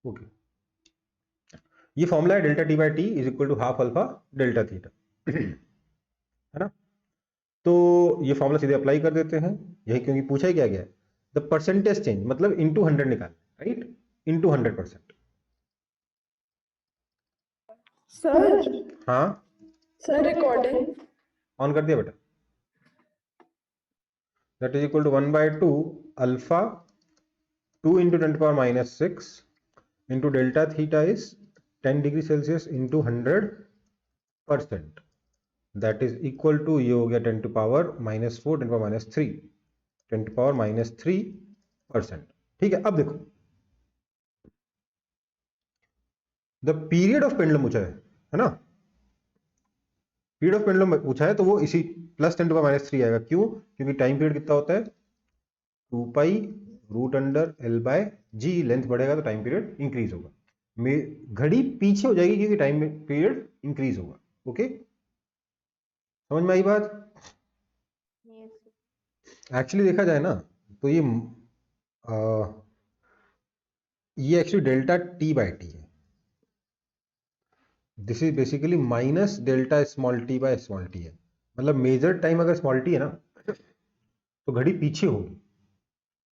Okay, ये formula है delta T by T is equal to half alpha delta theta, है ना। तो ये फॉर्मूला सीधे अप्लाई कर देते हैं, यही क्योंकि पूछा ही क्या गया है, द परसेंटेज चेंज मतलब इनटू 100 निकाल, राइट, इनटू 100%। सर हाँ सर रिकॉर्डिंग ऑन कर दिया बेटा। That is equal to 1/2 alpha 2 into 10 to power minus 6 into delta theta is 10 degree Celsius into 100%, that is equal to, ये हो गया 10 to power minus 4 10 to power minus 3 10 to power minus 3%। ठीक है, अब देखो द पीरियड ऑफ पेंडुलम पूछा है ना, पीरियड ऑफ पेंडुलम पूछा है तो वो इसी प्लस 10 to power minus 3 आएगा। क्यों? क्योंकि टाइम पीरियड कितना होता है 2 pi root under L by G, length बढ़ेगा तो टाइम पीरियड इंक्रीज होगा, घड़ी पीछे हो जाएगी क्योंकि टाइम पीरियड इंक्रीज होगा। ओके, समझ में आई बात? एक्चुअली देखा जाए ना तो ये actually delta T by T है, this is basically minus delta small T by small T है। मतलब मेजर टाइम अगर स्मॉल टी है ना तो घड़ी पीछे होगी,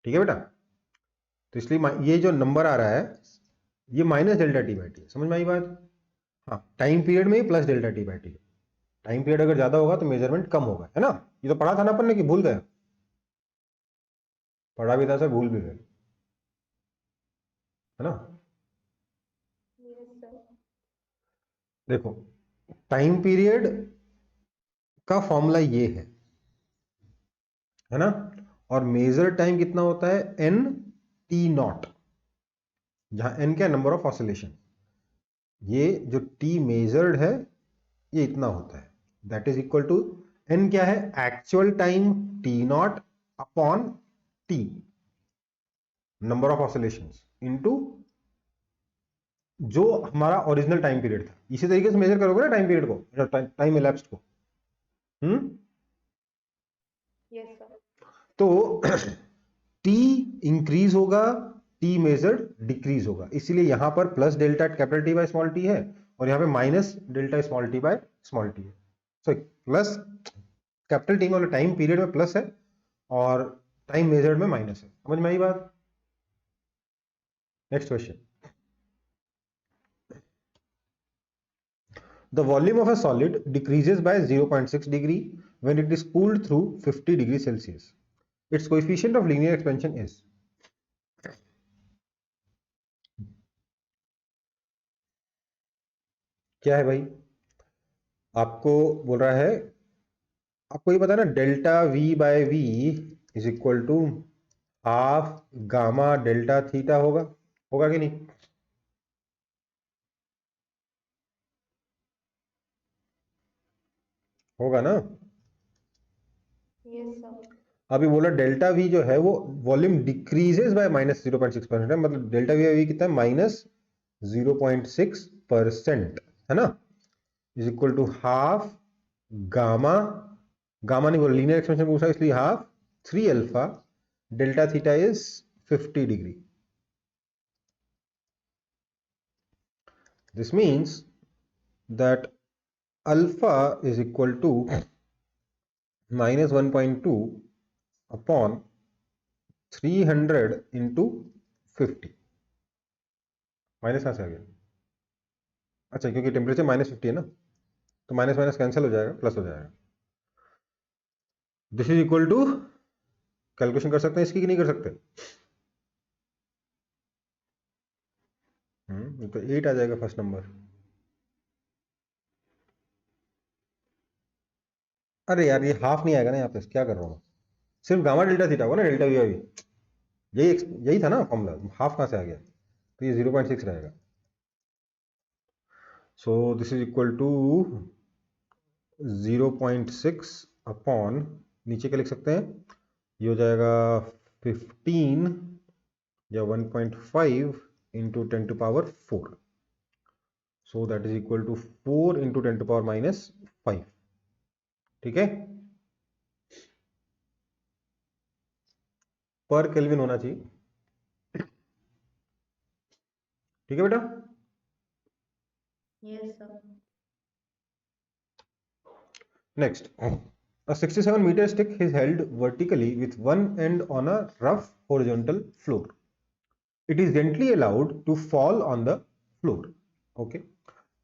ठीक है बेटा। तो इसलिए ये जो नंबर आ रहा है ये minus delta T by T है, समझ में आई बात? हाँ, टाइम पीरियड में ही plus delta T by T है। टाइम पीरियड अगर ज्यादा होगा तो मेजरमेंट कम होगा, है ना। ये तो पढ़ा था ना अपन ने कि भूल गए? पढ़ा भी था सर, भूल भी गए, है ना। देखो टाइम पीरियड का फॉर्मूला ये है ना, और मेजर टाइम कितना होता है एन टी नॉट, जहां एन क्या नंबर ऑफ ऑसिलेशन, ये जो टी मेजर्ड है ये इतना होता है, that is equal to N क्या है actual time T naught upon T number of oscillations into जो हमारा ओरिजिनल टाइम पीरियड था। इसी तरीके से मेजर करोगे ना टाइम पीरियड को, टाइम elapsed को। Yes sir. तो टी इंक्रीज होगा, टी मेजर्ड डिक्रीज होगा, इसलिए यहां पर plus delta capital T by small T है और यहां पे minus delta small T by small T है। सो प्लस कैपिटल टी में टाइम पीरियड में प्लस है और टाइम मेजर्ड में माइनस है। समझ में आई बात? Next question, the volume of a solid decreases by 0.6 degree when it is cooled through 50 degree Celsius. Its coefficient of linear expansion is, क्या है भाई? आपको बोल रहा है, आपको ये पता है ना delta V by V is equal to half gamma delta theta होगा, होगा कि नहीं? होगा ना। Yes sir. अभी बोला डेल्टा वी जो है वो वॉल्यूम डिक्रीजेस बाय माइनस 0.6% है, मतलब डेल्टा वी कितना है माइनस 0.6%, है ना, is equal to half gamma, gamma नहीं बोला लीनियर एक्सपेंशन पूछा इसलिए half 3 alpha delta theta is 50 degree. This means that alpha is equal to -1.2 upon 300 into 50। Minus कहां से आ गया? अच्छा, क्योंकि टेम्परेचर -50 है ना, तो माइनस माइनस कैंसिल हो जाएगा, प्लस हो जाएगा। This is equal to, calculation कर सकते हैं इसकी कि नहीं कर सकते? तो 8 आ जाएगा फर्स्ट नंबर। अरे यार ये हाफ नहीं आएगा ना यहाँ पे, क्या कर रहा हूँ, सिर्फ गामा डेल्टा थीटा होगा ना, डेल्टा वी आई, यही था ना फॉर्मूला, हाफ कहाँ से आ गया? तो ये 0.6 रहेगा। So this is equal to 0.6 upon, नीचे क्या लिख सकते हैं, ये हो जाएगा 15 या 1.5 into 10 to power 4, so that is equal to 4 into 10 to power -5। ठीक है, पर केल्विन होना चाहिए, ठीक है बेटा? Yes, sir. Next, a 67-meter stick is held vertically with one end on a rough horizontal floor. It is gently allowed to fall on the floor. Okay.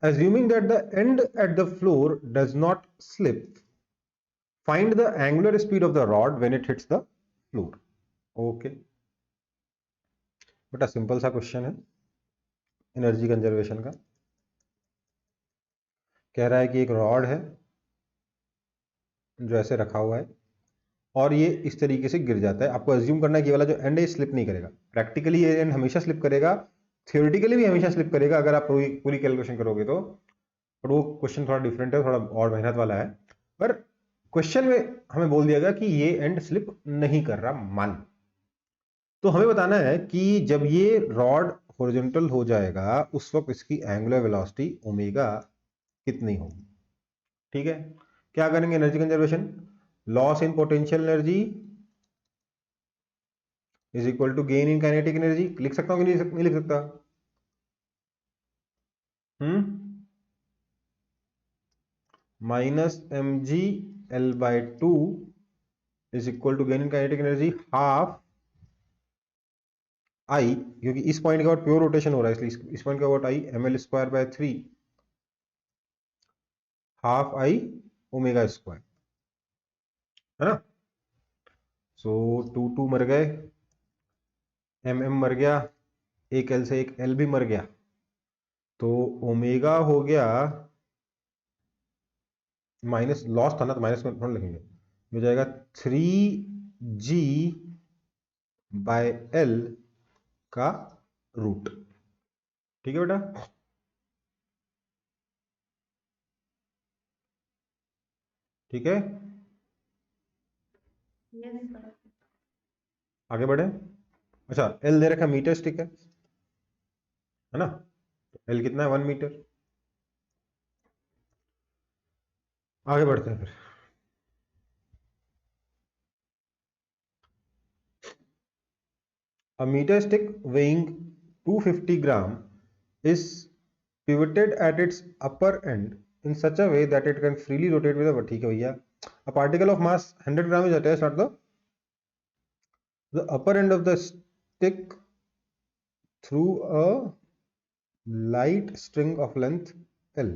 Assuming that the end at the floor does not slip, find the angular speed of the rod when it hits the floor. Okay. बेटा simple सा question है energy conservation का। कह रहा है कि एक rod है जो ऐसे रखा हुआ है और ये इस तरीके से गिर जाता है। आपको अज्यूम करना है कि ये वाला जो एंड है स्लिप नहीं करेगा। प्रैक्टिकली ये एंड हमेशा स्लिप करेगा, थियोरेटिकली भी हमेशा स्लिप करेगा अगर आप पूरी पूरी कैलकुलेशन करोगे तो। पर वो क्वेश्चन थोड़ा डिफरेंट है, थोड़ा और मेहनत वाला है। पर क्वेश्चन में हमें बोल दिया गया कि ये एंड स्लिप नहीं कर रहा मान। तो हमें बताना है कि जब ये रॉड हॉरिजॉन्टल हो जाएगा उस वक्त इसकी एंगुलर वेलोसिटी ओमेगा कितनी होगी। ठीक है, क्या करेंगे energy conservation, loss in potential energy is equal to gain in kinetic energy. लिख सकता हूं कि नहीं लिख सकता? Minus M G L by two is equal to gain in kinetic energy half I, क्योंकि इस पॉइंट के बाद प्योर रोटेशन हो रहा है इसलिए इस पॉइंट का what I am L square by 3 half I omega square, है ना। सो टू टू मर गए, एम एम मर गया, एक एल से एक एल भी मर गया, तो ओमेगा हो गया माइनस, लॉस था ना तो माइनस में थोड़ा लिखेंगे, हो जाएगा 3g बाय एल का रूट। ठीक है बेटा? ठीक है, Yes, sir. आगे बढ़े। अच्छा, एल दे रखा मीटर स्टिक है ना, तो एल कितना है 1 मीटर। आगे बढ़ते हैं फिर। A meter stick weighing 250 gram is pivoted at its upper end in such a way that it can freely rotate with a, ठीक है भैया। A particle of mass 100 gram is attached at the upper end of the stick through a light string of length L।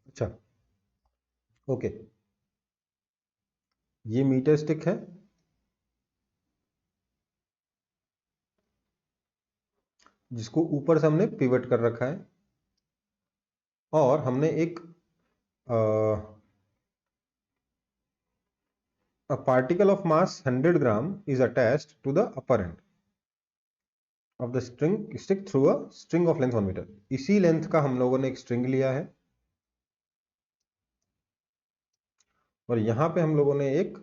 अच्छा, okay, ये metre stick है, जिसको ऊपर से हमने पिवट कर रखा है और हमने एक a particle of mass 100 gram is attached to the upper end of the stick through a string of length 1 meter। इसी लेंथ का हम लोगों ने एक स्ट्रिंग लिया है और यहां पे हम लोगों ने एक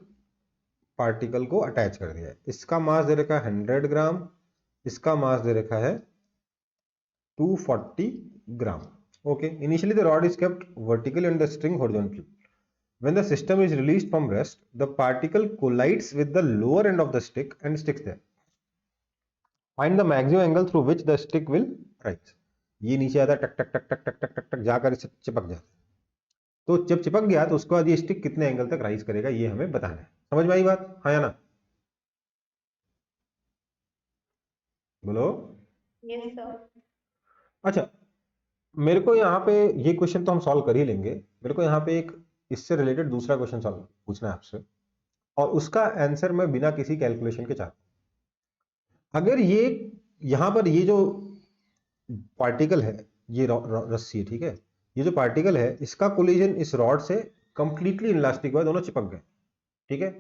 पार्टिकल को अटैच कर दिया है। इसका मास दे रखा है 100 ग्राम, इसका मास दे रखा है 240 ग्राम। Okay, initially the rod is kept vertical and the string horizontal. When the system is released from rest, the particle collides with the lower end of the stick and sticks there. Find the maximum angle through which the stick will rise. ये नीचे आता है, टक टक टक टक टक टक टक टक जाकर इसे चिपक जाता है। तो जब चिपक गया तो उसके बाद ये स्टिक कितने एंगल तक राइज करेगा ये हमें बताना है। समझ में आई बात, हाँ या ना? बोलो। Yes, sir. अच्छा, मेरे को यहाँ पे ये क्वेश्चन तो हम सॉल्व कर ही लेंगे, मेरे को यहाँ पे एक इससे रिलेटेड दूसरा क्वेश्चन सॉल्व पूछना है आपसे और उसका आंसर मैं बिना किसी कैलकुलेशन के चाहता हूं। अगर ये यहां पर ये जो पार्टिकल है, ये रस्सी है, ठीक है, ये जो पार्टिकल है इसका कोलिजन इस रॉड से कंप्लीटली इलास्टिक हुआ, दोनों चिपक गए, ठीक है।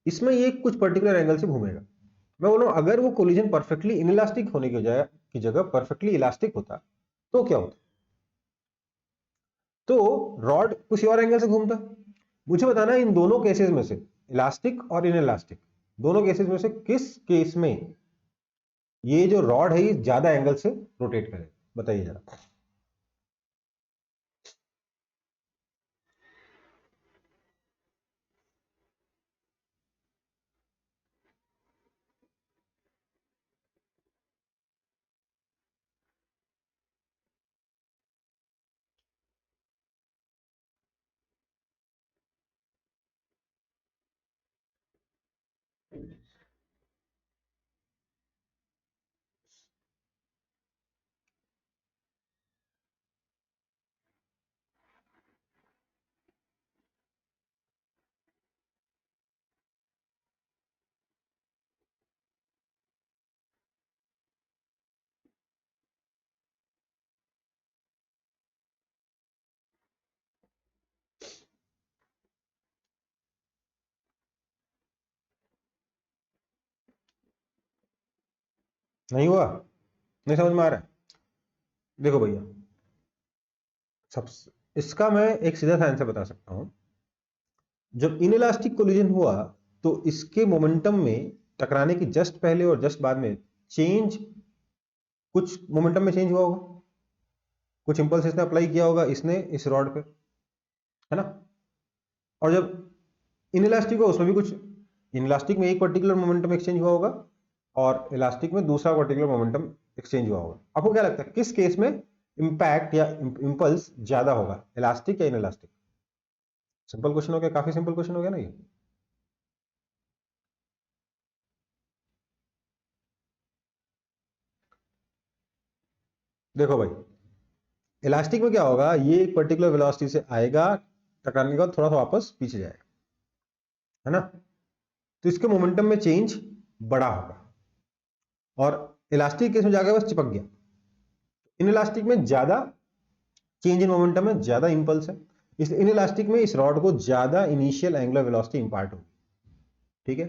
इसमें ये कुछ पर्टिकुलर एंगल से घूमेगा। मैं बोलूं अगर वो कोलिजन परफेक्टली इनइलास्टिक होने की जगह परफेक्टली इलास्टिक होता तो क्या होता? तो रॉड किसी और एंगल से घूमता। मुझे बताना है इन दोनों केसेस में से, इलास्टिक और इनइलास्टिक, दोनों केसेस में से किस केस में ये जो रॉड है ये ज्यादा एंगल से रोटेट करेगा, बताइए जरा। नहीं हुआ? नहीं समझ में आ रहा है? देखो भैया, सब इसका मैं एक सीधा सा आंसर बता सकता हूं। जब इनइलास्टिक कोलिजन हुआ तो इसके मोमेंटम में टकराने के जस्ट पहले और जस्ट बाद में चेंज, कुछ मोमेंटम में चेंज हुआ होगा, कुछ इंपल्स इसने अप्लाई किया होगा इसने इस रॉड पे, है ना? और जब इनइलास्टिक हो उसमें भी कुछ, इनइलास्टिक में एक पर्टिकुलर मोमेंटम एक्सचेंज हुआ होगा और इलास्टिक में दूसरा पर्टिकुलर मोमेंटम एक्सचेंज हुआ होगा। आपको क्या लगता है किस केस में इंपैक्ट या इंपल्स ज्यादा होगा, इलास्टिक या इनइलास्टिक? सिंपल क्वेश्चन हो गया, काफी सिंपल क्वेश्चन हो गया ना ये। देखो भाई, इलास्टिक में क्या होगा, ये एक पर्टिकुलर वेलोसिटी से आएगा, टकराने के बाद थोड़ा सा वापस पीछे जाएगा, है ना? तो इसके मोमेंटम में चेंज बड़ा होगा, और इलास्टिक केस में जाकर बस चिपक गया। इन इलास्टिक में ज्यादा चेंज इन मोमेंटम है, ज्यादा इंपल्स है, इसलिए इन इलास्टिक में इस रॉड को ज्यादा इनिशियल एंगुलर वेलोसिटी इंपार्ट होगी। ठीक है,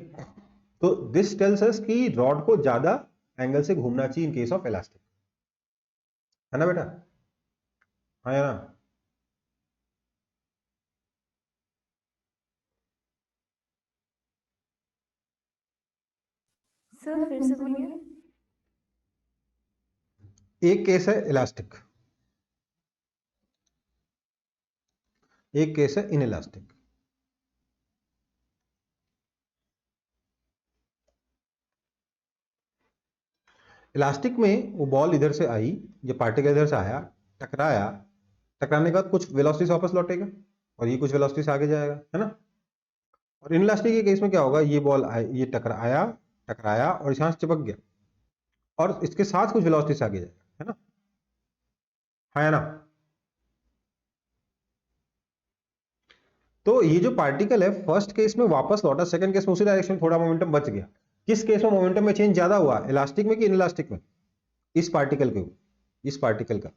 तो दिस टेल्स अस कि रॉड को ज्यादा एंगल से घूमना चाहिए इन केस ऑफ इलास्टिक, है ना बेटा? हाँ या ना? सर फिर से बोलिए। एक केस है इलास्टिक, एक केस है इन इलास्टिक। इलास्टिक में वो बॉल इधर से आई, ये पार्टिकल इधर से आया, टकराया, टकराने के बाद कुछ वेलोसिटी से वापस लौटेगा और ये कुछ वेलोसिटी से आगे जाएगा, है ना? और इनलास्टिक के केस में क्या होगा, ये बॉल ये टकराया, टकराया और यहाँ से चिपक गया और इसके साथ कुछ वेलोसिटी से आगे जाएगा, है ना? हाँ या ना? तो ये जो पार्टिकल है फर्स्ट केस में वापस लौटा, सेकंड केस में उसी डायरेक्शन में थोड़ा मोमेंटम बच गया। किस केस में मोमेंटम में चेंज ज्यादा हुआ, इलास्टिक में कि इनलास्टिक में? इस पार्टिकल के, इस पार्टिकल का।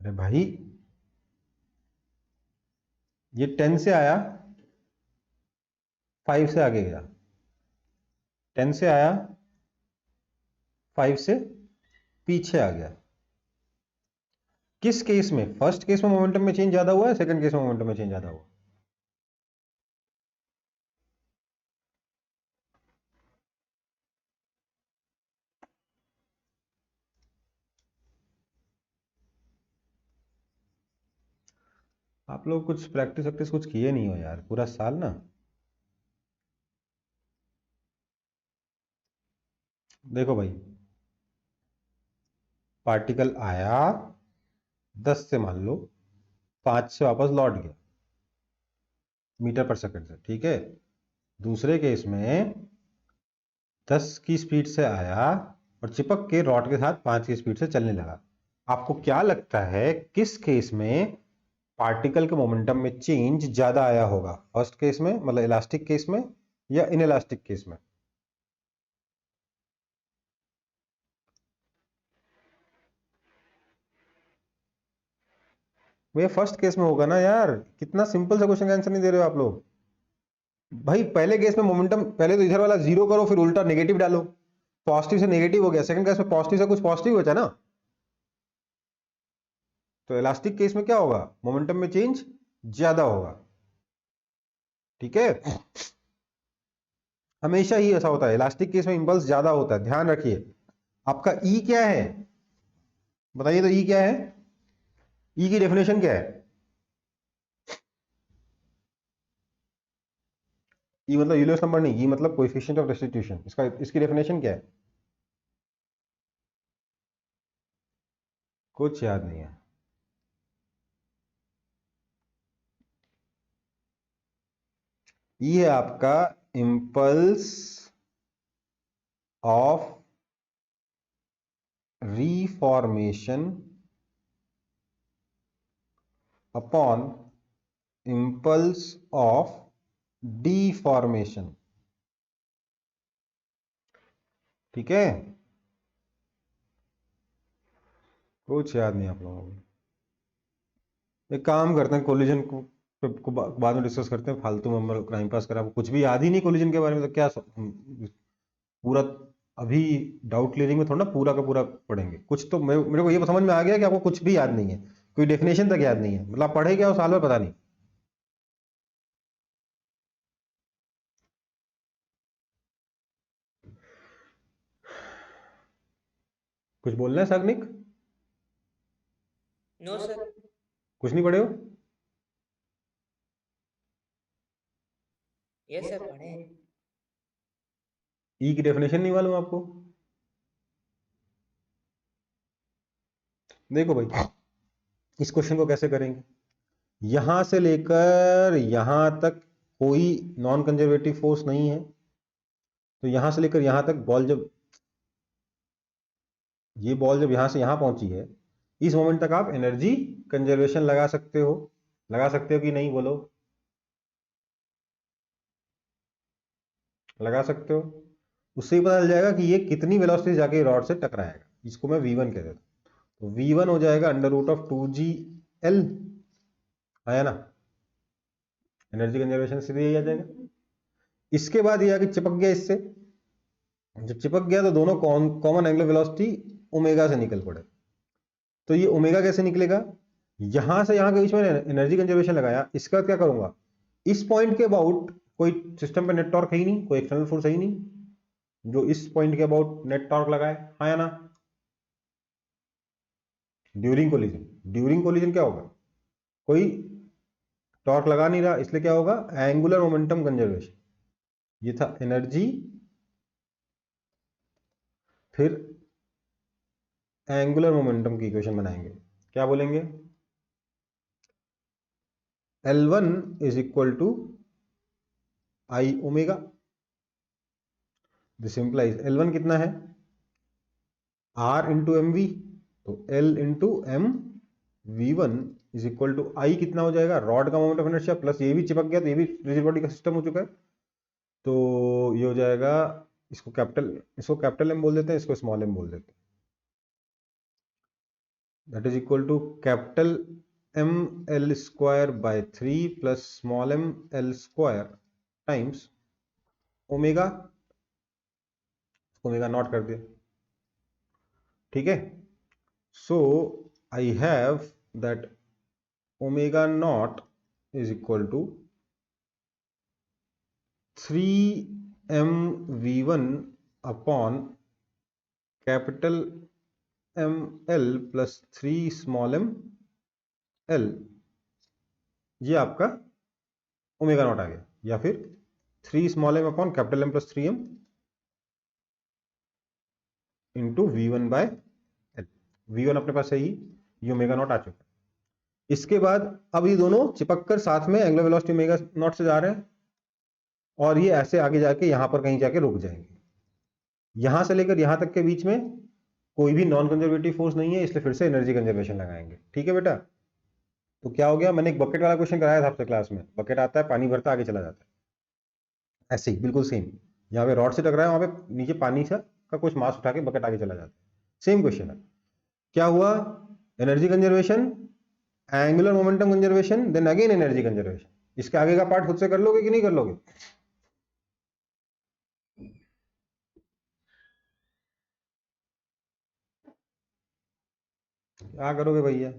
अरे भाई, ये 10 से आया, 5 से आगे गया, 10 से आया, 5 से पीछे आ गया। किस केस में, फर्स्ट केस में मोमेंटम में चेंज ज्यादा हुआ है, सेकंड केस में मोमेंटम में चेंज ज्यादा हुआ? आप लोग कुछ प्रैक्टिस वैक्टिस कुछ किए नहीं हो यार पूरा साल ना। देखो भाई, पार्टिकल आया 10 से, मान लो 5 से वापस लौट गया मीटर पर सेकंड से, ठीक है? दूसरे केस में 10 की स्पीड से आया और चिपक के रॉड के साथ 5 की स्पीड से चलने लगा। आपको क्या लगता है किस केस में पार्टिकल के मोमेंटम में चेंज ज्यादा आया होगा, फर्स्ट केस में मतलब इलास्टिक केस में या इनइलास्टिक केस में? भैया फर्स्ट केस में होगा ना यार, कितना सिंपल सा क्वेश्चन का आंसर नहीं दे रहे हो आप लोग। भाई पहले केस में मोमेंटम, पहले तो इधर वाला जीरो करो फिर उल्टा नेगेटिव डालो, पॉजिटिव से नेगेटिव हो गया, सेकंड केस में पॉजिटिव से कुछ पॉजिटिव बचा ना। तो इलास्टिक केस में क्या होगा, मोमेंटम में चेंज ज्यादा होगा। ठीक है, हमेशा ही ऐसा होता है, इलास्टिक केस में इंपल्स ज्यादा होता है, ध्यान रखिए। आपका ई क्या है, बताइए तो ई क्या है, ई की डेफिनेशन क्या है? ई मतलब यूलर्स नंबर नहीं, ई मतलब कोएफिशिएंट ऑफ रेस्टिट्यूशन, इसका इसकी डेफिनेशन क्या है? कुछ याद नहीं है? ई है आपका impulse of reformation upon impulse of deformation। ठीक है, कुछ याद नहीं आप लोगों को? एक काम करते हैं, कोलिजन को बाद में डिस्कस करते हैं, फालतू में हम टाइम पास करा, कुछ भी याद ही नहीं कोलिजन के बारे में, तो क्या पूरा अभी डाउट क्लियरिंग में थोड़ा ना पूरा का पूरा पढ़ेंगे। कुछ तो मेरे को ये समझ में आ गया कि आपको कुछ भी याद नहीं है, कोई डेफिनेशन तक याद नहीं है, मतलब आप पढ़े क्या हो साल में पता नहीं। कुछ बोलना है साग्निक? No sir. कुछ नहीं पढ़े हो? यस सर, पढ़े। ई की डेफिनेशन नहीं मालूम आपको? देखो भाई, इस क्वेश्चन को कैसे करेंगे, यहां से लेकर यहां तक कोई नॉन कंजर्वेटिव फोर्स नहीं है, तो यहां से लेकर यहां तक बॉल जब, ये बॉल जब यहां से यहां पहुंची है, इस मोमेंट तक आप एनर्जी कंजर्वेशन लगा सकते हो। लगा सकते हो कि नहीं, बोलो। लगा सकते हो। उससे ही पता चल जाएगा कि ये कितनी वेलोसिटी जाके रॉड से टकराएगा। इसको मैं v1 कह देता हूं। तो v1 हो जाएगा अंडर रूट ऑफ 2gl, आया ना? एनर्जी कंजर्वेशन सीधे यही आ जाएगा। इसके बाद ये आके चिपक गया इससे, जब चिपक गया तो दोनों कॉमन एंगुलर वेलोसिटी ओमेगा से निकल पड़े। तो ये ओमेगा कैसे निकलेगा, यहां से यहां के बीच में एनर्जी कंजर्वेशन लगाया, इसके बाद क्या करूंगा, इस पॉइंट के अबाउट कोई सिस्टम पे नेट टॉर्क है ही नहीं, कोई एक्सटर्नल फोर्स है ही नहीं जो इस पॉइंट के अबाउट नेट टॉर्क लगाए, हाँ या ना? ड्यूरिंग कोलिजन क्या होगा, कोई टॉर्क लगा नहीं रहा, इसलिए क्या होगा, एंगुलर मोमेंटम कंजर्वेशन। ये था एनर्जी, फिर एंगुलर मोमेंटम की इक्वेशन बनाएंगे, क्या बोलेंगे, L1 is equal to I omega. This implies L1 कितना है, R इंटू एम वी, तो L into M V1 is equal to I, कितना हो जाएगा, रॉड का मोमेंट ऑफ इनर्शिया प्लस ये भी चिपक गया, तो ये भी रिजिड बॉडी का सिस्टम हो चुका है, तो ये हो जाएगा, इसको कैपिटल एम बोल देते हैं, इसको स्मॉल एम बोल देते हैं। That is equal to capital M L square by 3 plus small M L square times omega, omega not कर दिया, ठीक है। So I have that omega not is equal to 3mv1 upon capital M L plus 3 small M L, ये आपका omega not आ गया, या फिर 3 small M upon capital M plus 3m into v1 by L. v1 अपने पास है ही, ये omega not आ चुका है। इसके बाद अब ये दोनों चिपक कर साथ में एंगुलर वेलोसिटी ओमेगा नॉट से जा रहे हैं, और ये ऐसे आगे जाके यहां पर कहीं जाके रुक जाएंगे। यहां से लेकर यहां तक के बीच में कोई भी नॉन कंजर्वेटिव फोर्स नहीं है, इसलिए फिर से एनर्जी कंजर्वेशन लगाएंगे, ठीक है बेटा। तो क्या हो गया, मैंने एक बकेट वाला क्वेश्चन कराया था आपसे क्लास में, बकेट आता है, पानी भरता आगे चला जाता है, ऐसे ही बिल्कुल सेम। यहाँ पे रॉड से टकराया, वहां पे नीचे पानी का कुछ मास उठा के बकेट आगे चला जाता है, सेम क्वेश्चन है। क्या हुआ, energy conservation, angular momentum conservation, then again energy conservation. इसके आगे का पार्ट खुद से कर लोगे कि नहीं कर लोगे? क्या करोगे भैया,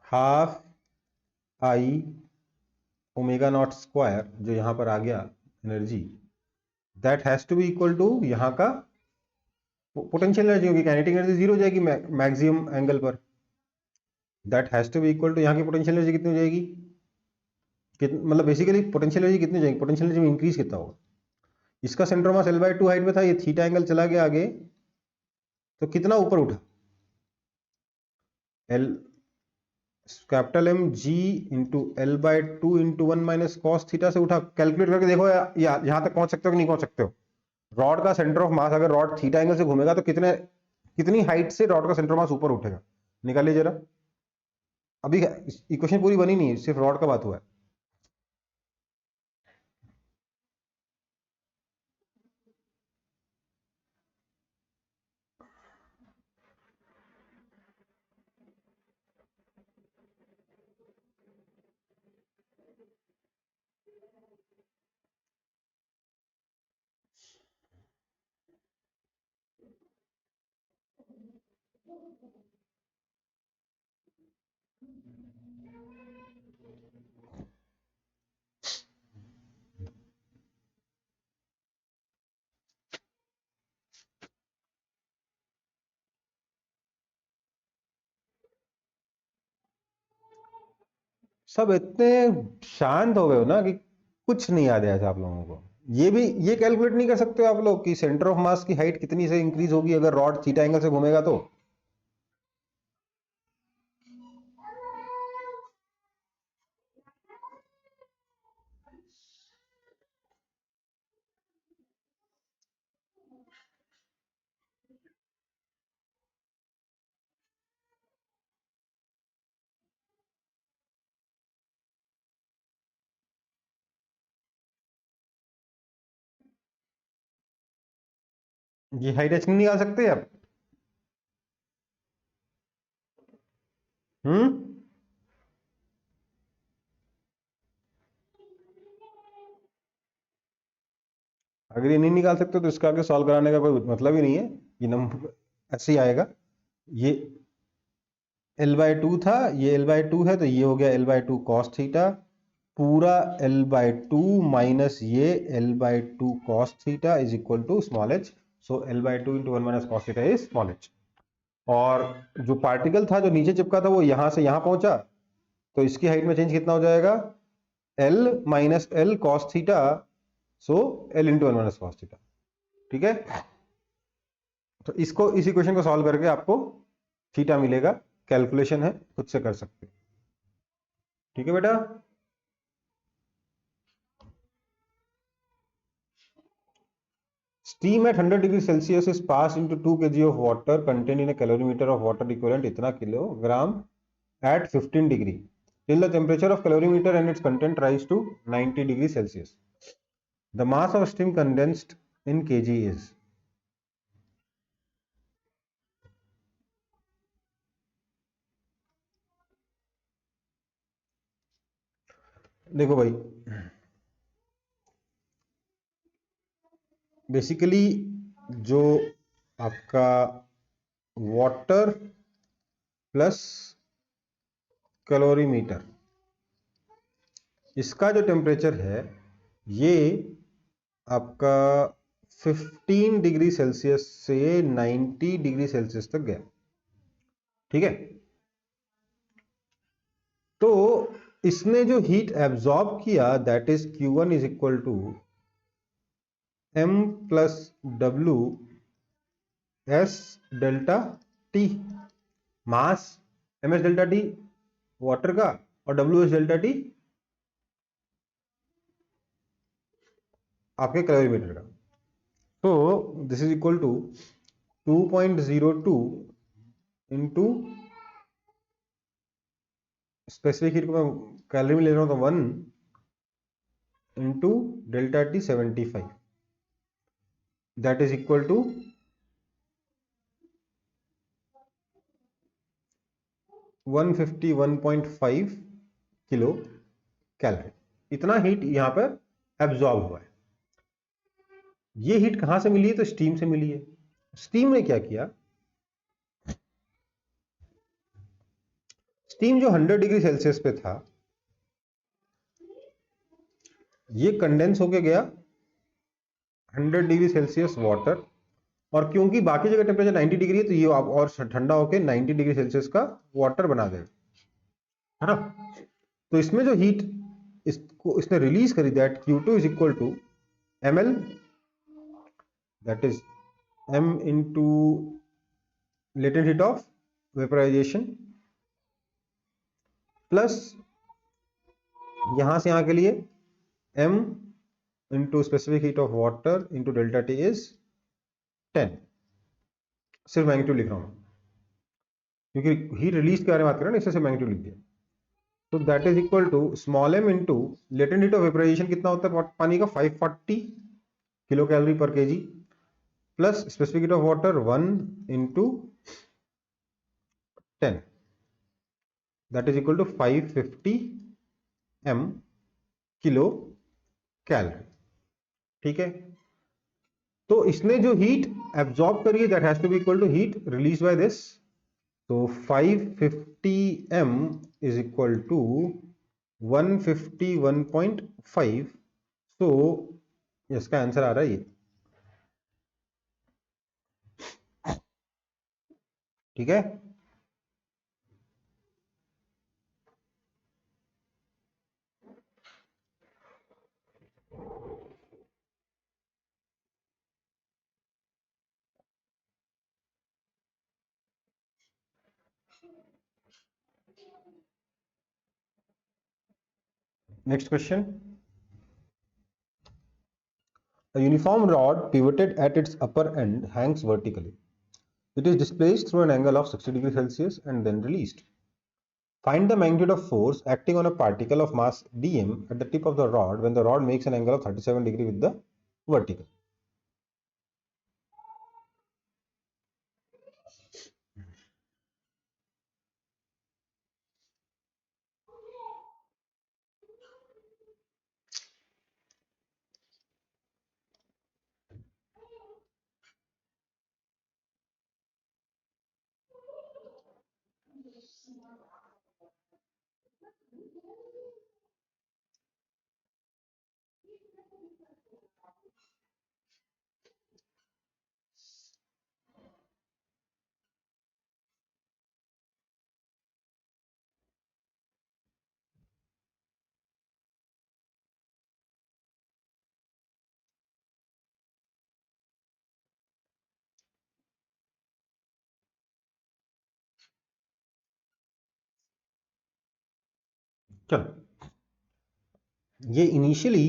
half I omega naught square जो यहां पर आ गया energy, that has to be equal to यहां का पोटेंशियल एनर्जी होगी, काइनेटिक एनर्जी जीरो हो जाएगी मैक्सिमम एंगल पर, that has to be equal to यहां की पोटेंशियल एनर्जी कितनी हो जाएगी, मतलब बेसिकली पोटेंशियल एनर्जी कितनी हो जाएगी, पोटेंशियल एनर्जी में इंक्रीज कितना होगा। इसका सेंटर मास L/2 हाइट में था, ये थीटा एंगल चला गया आगे, तो कितना ऊपर उठा, L capital M G into L/2 into 1 minus cos theta से उठा। कैलकुलेट करके देखो यहां तक पहुंच सकते हो कि नहीं पहुंच सकते हो। रॉड का सेंटर ऑफ मास अगर रॉड थीटा एंगल से घूमेगा तो कितनी हाइट से रॉड का सेंटर मास ऊपर उठेगा, निकालिए जरा। अभी इक्वेशन पूरी बनी नहीं है, सिर्फ रॉड का बात हुआ है। सब इतने शांत हो गए हो ना कि कुछ नहीं याद है ऐसा आप लोगों को। ये कैलकुलेट नहीं कर सकते हो आप लोग कि सेंटर ऑफ मास की हाइट कितनी से इंक्रीज होगी अगर रॉड थीटा एंगल से घूमेगा तो। ये हाइट एच नहीं निकाल सकते आप। हम्म। अगर ये नहीं निकाल सकते तो इसका आगे सॉल्व कराने का कोई मतलब ही नहीं है। ये नंबर ऐसे ही आएगा। ये L/2 था, ये L/2 है तो ये हो गया L/2 cos थीटा पूरा L/2 माइनस ये L/2 cos theta is equal to small h। So L/2 into 1 minus cos theta is small h। और जो पार्टिकल था जो नीचे चिपका था वो यहां से यहां पहुंचा तो इसकी हाइट में चेंज कितना हो जाएगा L minus L cos theta. So L into 1 minus cos theta. ठीक है, तो इसको इस इक्वेशन को सॉल्व करके आपको थीटा मिलेगा। कैलकुलेशन है, खुद से कर सकते हो। ठीक है बेटा। Steam at 100 degrees Celsius is passed into 2 kg of water contained in a calorimeter of water equivalent इतना kilogram at 15 degree till the temperature of calorimeter and its content rise to 90 degrees Celsius. The mass of steam condensed in kg is। देखो भाई, basically जो आपका water plus calorimeter इसका जो temperature है ये आपका 15 डिग्री सेल्सियस से 90 डिग्री सेल्सियस तक गया। ठीक है, तो इसने जो हीट एब्जॉर्ब किया that is Q1 is equal to M plus W S delta T। Mass MS delta T water का और WS डेल्टा T आपके कैलोरीमीटर का। तो this is equal to 2.02 into specific heat को मैं कैलोरी में ले रहा हूं तो 1 into delta T 75 that is equal to 151.5 kilo calorie. इतना हीट यहां पर एब्जॉर्ब हुआ है। ये हीट कहां से मिली है तो स्टीम से मिली है। स्टीम ने क्या किया, स्टीम जो 100 डिग्री सेल्सियस पे था ये कंडेंस होके गया 100 डिग्री सेल्सियस वाटर और क्योंकि बाकी जगह टेम्परेचर 90 डिग्री है तो ये और ठंडा होके 90 डिग्री सेल्सियस का वाटर बना देगा, है ना। तो इसमें जो हीट इसको इसने रिलीज करी that Q2 is equal to ml that is m into latent heat of vaporization plus यहां से यहां के लिए m into specific heat of water into delta T is 10। सिर्फ मैग्नीट्यूड लिख रहा हूं क्योंकि हीट रिलीज के बारे में बात कर रहे हैं ना, इससे मैग्नीट्यूड लिख दिया। तो that is equal to small m into latent heat of vaporization कितना होता है पानी का 540 किलो कैलोरी पर kg plus specific heat of water 1 into 10 that is equal to 550 m kilo calorie. ठीक है, तो इसने जो हीट एब्जॉर्ब करी है that has to be equal to heat release by this तो 550m इज इक्वल टू 151.5। सो इसका आंसर आ रहा है ये। ठीक है, next question. A uniform rod pivoted at its upper end hangs vertically. It is displaced through an angle of 60 degrees Celsius and then released. Find the magnitude of force acting on a particle of mass dm at the tip of the rod when the rod makes an angle of 37 degree with the vertical. चलो, ये initially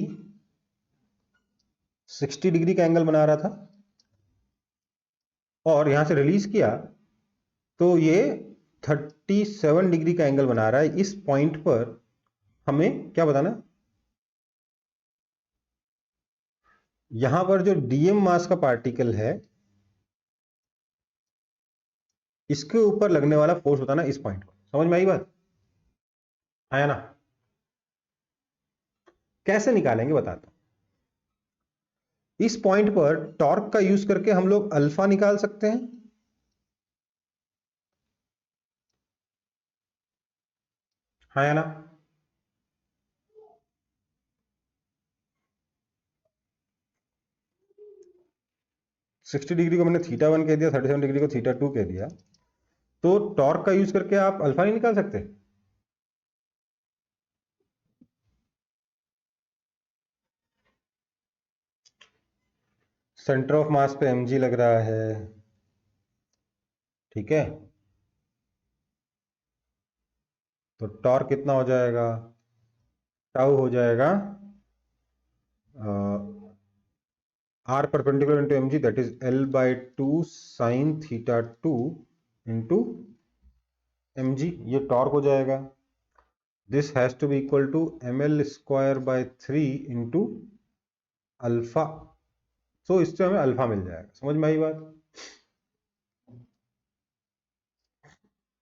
60 degree का angle बना रहा था और यहां से release किया तो ये 37 डिग्री का एंगल बना रहा है। इस पॉइंट पर हमें क्या बताना, यहां पर जो डीएम मास का पार्टिकल है इसके ऊपर लगने वाला फोर्स बताना इस पॉइंट पर। समझ में आई बात? आया ना? कैसे निकालेंगे बताता हूं। इस पॉइंट पर टॉर्क का यूज करके हम लोग अल्फा निकाल सकते हैं। हाँ या ना? सिक्सटी डिग्री को मैंने थीटा 1 कह दिया, 37 डिग्री को थीटा 2 कह दिया, तो टॉर्क का यूज करके आप अल्फा नहीं निकाल सकते? सेंटर ऑफ मास पे mg लग रहा है, ठीक है, तो टॉर्क कितना हो जाएगा, टाउ हो जाएगा r perpendicular into mg, that is L/2 sine theta 2 into mg, ये टॉर्क हो जाएगा। This has to be equal to ml²/3 into alpha. So इससे हमें अल्फा मिल जाएगा। समझ में आई बात?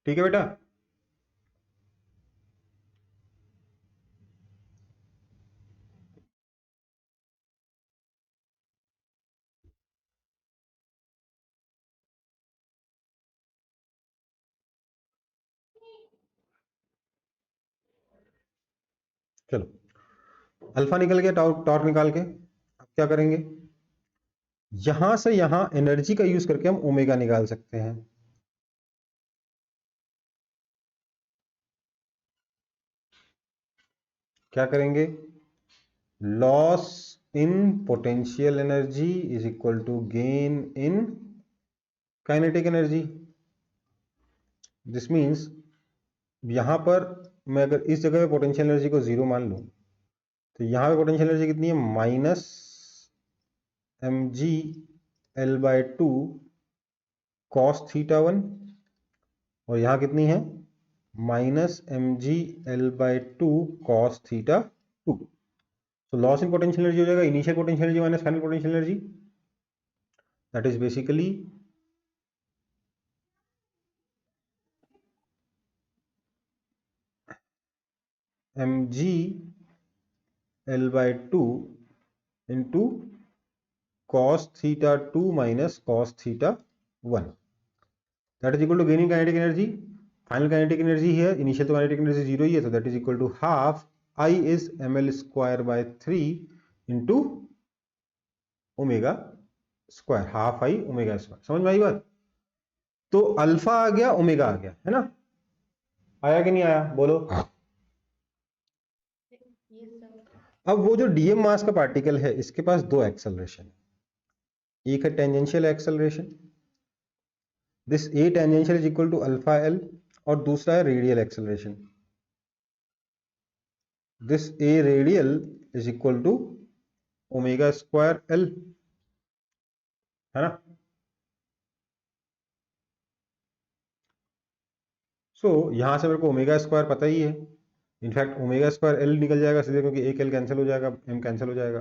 ठीक है बेटा। चलो, अल्फा निकल गया, टॉर्क निकाल के अब क्या करेंगे, यहां से यहां एनर्जी का यूज करके हम ओमेगा निकाल सकते हैं। क्या करेंगे, loss in potential energy is equal to gain in kinetic energy. This means यहां पर मैं अगर इस जगह पे पोटेंशियल एनर्जी को 0 मान लूं तो यहां पे पोटेंशियल एनर्जी कितनी है, -mg/L/2 cos θ1, और यहां कितनी है, -mg/L/2 cos θ2। So loss in potential energy हो जाएगा initial potential energy minus final potential energy, that is basically mg/L/2 into cos θ2 minus cos θ1। That is equal to gaining kinetic energy, final kinetic energy है, initial तो kinetic energy zero ही है, तो that is equal to half I is ml square by 3 into omega square, half I omega square. समझ में आई बात? तो अल्फा आ गया, ओमेगा आ गया, है ना? आया कि नहीं आया बोलो? Yes, sir. अब वो जो डीएम मास का पार्टिकल है इसके पास दो एक्सेलरेशन है, एक है tangential acceleration, this a tangential is equal to alpha l, और दूसरा है radial acceleration, this a radial is equal to omega square l, है ना? सो यहां से मेरे को ओमेगा स्क्वायर पता ही है, इनफैक्ट ओमेगा स्क्वायर एल निकल जाएगा सीधे, क्योंकि एक एल कैंसिल हो जाएगा, एम कैंसिल हो जाएगा,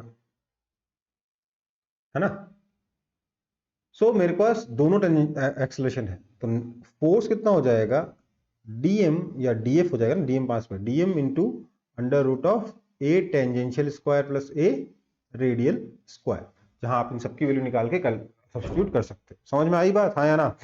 है ना? सो मेरे पास दोनों एक्सेलरेशन है, तो फोर्स कितना हो जाएगा, डीएम या डीएफ हो जाएगा ना, डीएम पास में dm into under root of a tangential square plus a radial square, जहां आप इन सबकी वैल्यू निकाल के कल सब्स्टिट्यूट कर सकते हो। समझ में आई बात, हाँ या ना?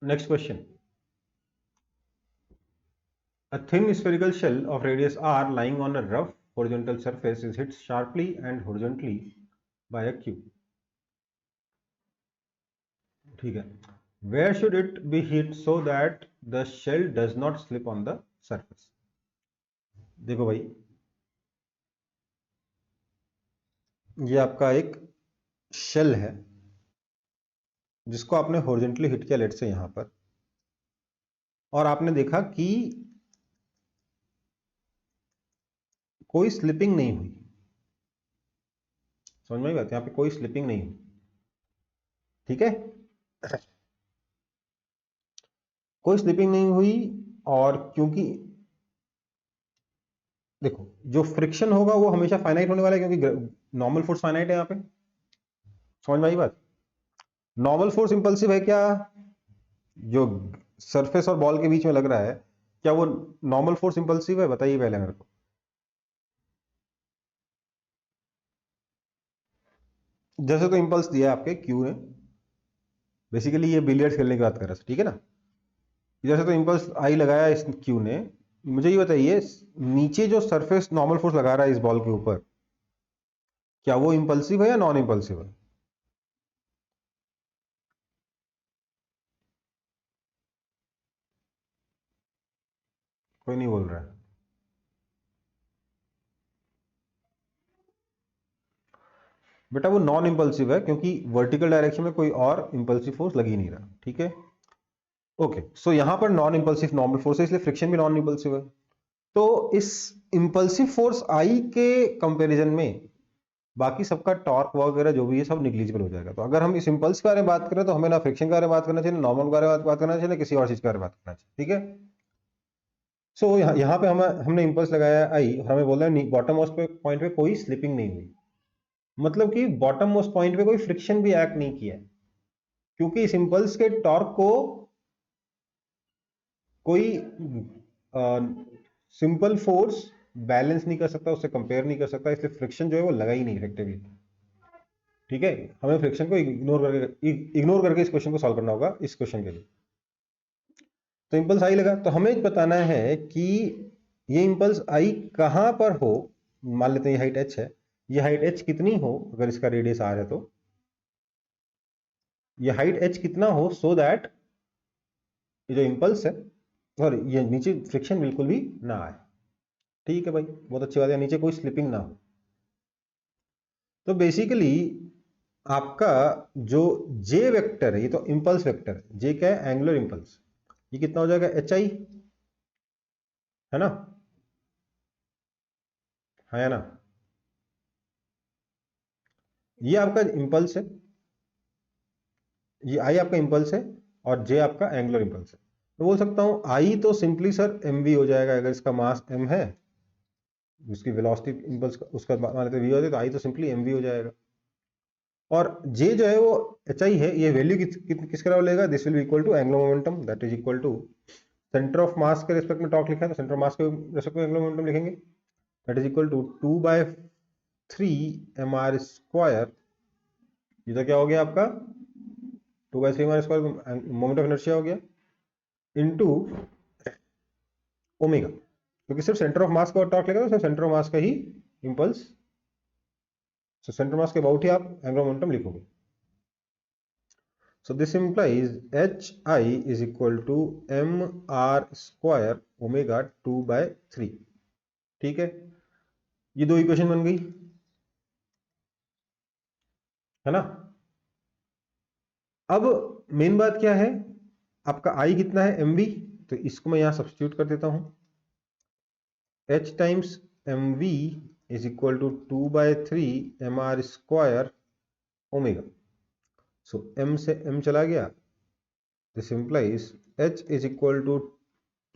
Next question, a thin spherical shell of radius r lying on a rough horizontal surface is hit sharply and horizontally by a cube. ठीक है, where should it be hit so that the shell does not slip on the surface? देखो भाई, ये आपका एक shell है जिसको आपने हॉरिजॉन्टली हिट किया लेट से यहां पर, और आपने देखा कि कोई स्लिपिंग नहीं हुई। समझ में आई बात? यहां पे कोई स्लिपिंग नहीं हुई, ठीक है? कोई स्लिपिंग नहीं हुई, और क्योंकि देखो जो फ्रिक्शन होगा वो हमेशा फाइनाइट होने वाला है, क्योंकि नॉर्मल फोर्स फाइनाइट है यहाँ पे। समझ में आई बात? नॉर्मल फोर्स इंपल्सिव है क्या? जो सरफेस और बॉल के बीच में लग रहा है, क्या वो नॉर्मल फोर्स इंपल्सिव है? बताइए पहले मेरे को। जैसे तो इंपल्स दिया है आपके क्यू ने, बेसिकली ये बिलियर्ड्स खेलने की बात कर रहा है, ठीक है ना? जैसे तो इंपल्स आई लगाया इस क्यू ने, मुझे ये बताइए नीचे जो सरफेस नॉर्मल फोर्स लगा रहा है इस बॉल के ऊपर, क्या वो इंपल्सिव है या नॉन इंपल्सिव है? कोई नहीं बोल रहा है। बेटा वो नॉन इंपल्सिव है, क्योंकि वर्टिकल डायरेक्शन में कोई और इंपल्सिव फोर्स लग ही नहीं रहा, ठीक है? ओके, सो यहां पर नॉन इंपल्सिव नॉर्मल फोर्स है, इसलिए फ्रिक्शन भी नॉन इंपल्सिव है। तो इस इंपल्सिव फोर्स आई के कंपैरिजन में बाकी सबका टॉर्क वगैरह जो भी है सब निग्लिजिबल हो जाएगा। तो अगर हम इस इंपल्स के बारे में बात करें तो हमें ना फ्रिक्शन के बारे में बात करना चाहिए, ना नॉर्मल के बारे में बात करना चाहिए, ना किसी और चीज के बारे में बात करना चाहिए, ठीक है? सो यहाँ पे हमने इंपल्स लगाया आई, और हमें बोल रहा है बॉटम मोस्ट पॉइंट पे कोई स्लिपिंग नहीं हुई, मतलब कि बॉटम मोस्ट पॉइंट पे कोई फ्रिक्शन भी एक्ट नहीं किया, क्योंकि इस इंपल्स के टॉर्क को कोई सिंपल फोर्स बैलेंस नहीं कर सकता, उससे कंपेयर नहीं कर सकता, इसलिए फ्रिक्शन जो है वो लगा ही नहीं इफेक्टिवली, ठीक है? हमें फ्रिक्शन को इग्नोर करके इस क्वेश्चन को सॉल्व करना होगा इस क्वेश्चन के लिए। तो इंपल्स आई लगा, तो हमें बताना है कि ये इंपल्स आई कहां पर हो। मान लेते हैं ये हाइट h है, ये हाइट h कितनी हो, अगर इसका रेडियस r है तो ये हाइट h कितना हो, सो दैट ये जो इंपल्स है और ये नीचे फ्रिक्शन बिल्कुल भी ना आए। ठीक है भाई, बहुत अच्छी बात है, नीचे कोई स्लिपिंग ना हो। तो बेसिकली आपका जो जे वेक्टर है, ये तो इंपल्स वेक्टर है, जे क्या है? Angular impulse. ये कितना हो जाएगा? एच आई, है ना? है ना? ये आपका इंपल्स है, ये आई आपका इंपल्स है, और जे आपका एंगुलर इंपल्स है। तो बोल सकता हूं आई तो सिंपली सर एम वी हो जाएगा, अगर इसका मास एम है, उसकी वेलोसिटी इंपल्स उसका मान लेते वी होती है, तो आई तो सिंपली एम वी हो जाएगा। और जे जो है वो एच आई है, ये वैल्यू किसके बराबर लेगा? This will be equal to angular momentum, that is equal to centre of mass के रिस्पेक्ट में टॉर्क लिखा है तो सेंटर ऑफ मास के रिस्पेक्ट में एंगुलर मोमेंटम लिखेंगे, that is equal to 2/3 mr²। ये तो क्या हो गया आपका 2/3 mr², मोमेंट ऑफ इनर्शिया हो गया, इनटू ओमेगा, क्योंकि सिर्फ सेंटर ऑफ मास का टॉर्क लेगा तो सिर्फ सेंटर ऑफ मास का ही इंपल्स, तो सेंटर मास के अबाउट ही आप एंगुलर मोमेंटम लिखोगे। So this implies HI is equal to mr² omega 2/3। ठीक है, ये दो इक्वेशन बन गई है ना। अब मेन बात क्या है, आपका I कितना है mv, तो इसको मैं यहां सब्स्टिट्यूट कर देता हूं, h times mv is equal to 2/3 mr² omega. So m से m चला गया, this implies h is equal to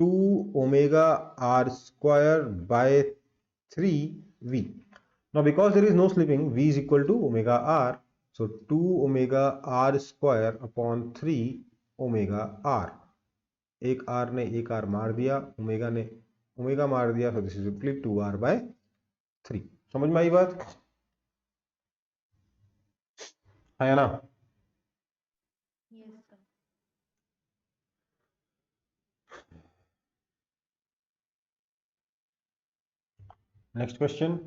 2 omega r² by 3v. Now because there is no slipping, v is equal to omega r, so 2 omega r² upon 3 omega r, एक r ने एक r मार दिया, omega ने omega मार दिया, so this is equal to 2r by 3। समझ में आई बात है ना। Yes, sir. Next question,